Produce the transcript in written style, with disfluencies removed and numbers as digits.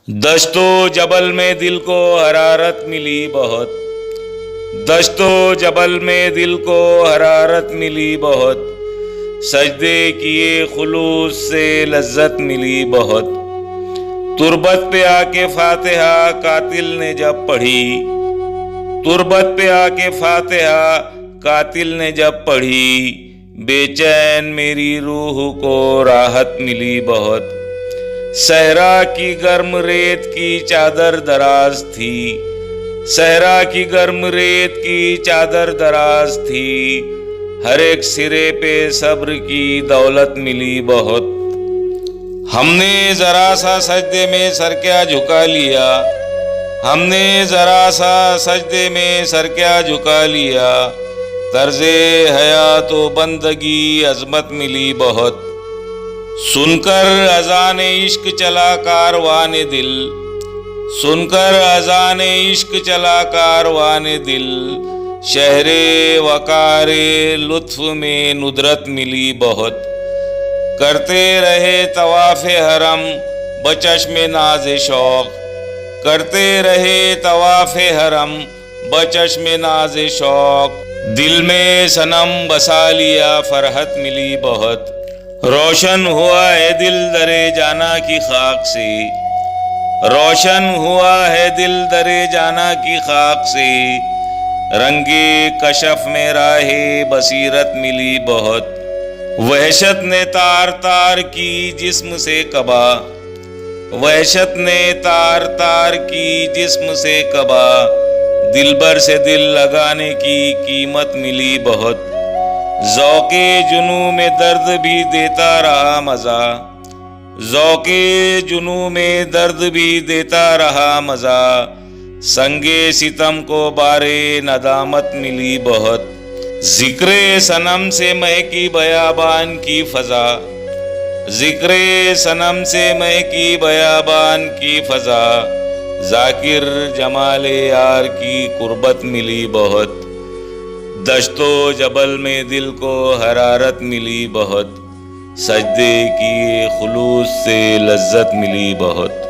دشت و جبل میں دل کو حرارت ملی بہت، دشت و جبل میں دل کو حرارت ملی بہت، سجدے کیے خلوص سے لذت ملی بہت۔ تربت پہ آ کے فاتحہ قاتل نے جب پڑھی، تربت پہ آ کے فاتحہ قاتل نے جب پڑھی، بے چین میری روح کو راحت ملی بہت۔ صحرا کی گرم ریت کی چادر دراز تھی، صحرا کی گرم ریت کی چادر دراز تھی، ہر ایک سرے پہ صبر کی دولت ملی بہت۔ ہم نے ذرا سا سجدے میں سر کیا جھکا لیا، ہم نے ذرا سا سجدے میں سر کیا جھکا لیا، طرز حیات و بندگی عظمت ملی بہت۔ سن کر اذان عشق چلا کاروان دل، سن کر اذان عشق چلا کاروان دل، شہر وقار لطف میں ندرت ملی بہت۔ کرتے رہے طواف حرم بچشم ناز شوق، کرتے رہے طواف حرم بچشم ناز شوق، دل میں صنم بسا لیا فرحت ملی بہت۔ روشن ہوا ہے دل درے جانا کی خاک سے، روشن ہوا ہے دل درے جانا کی خاک سے، رنگ کشف میں راہ بصیرت ملی بہت۔ وحشت نے تار تار کی جسم سے کبا، وحشت نے تار تار کی جسم سے کبا، دل بر سے دل لگانے کی قیمت ملی بہت۔ ذوق جنوں میں درد بھی دیتا رہا مزہ، ذوق جنوں میں درد بھی دیتا رہا مزہ، سنگ ستم کو بارے ندامت ملی بہت۔ ذکر صنم سے مہکی بیابان کی فضا، ذکر صنم سے مہکی بیابان کی فضا، ذاکر جمال یار کی قربت ملی بہت۔ دشت و جبل میں دل کو حرارت ملی بہت، سجدے کی خلوص سے لذت ملی بہت۔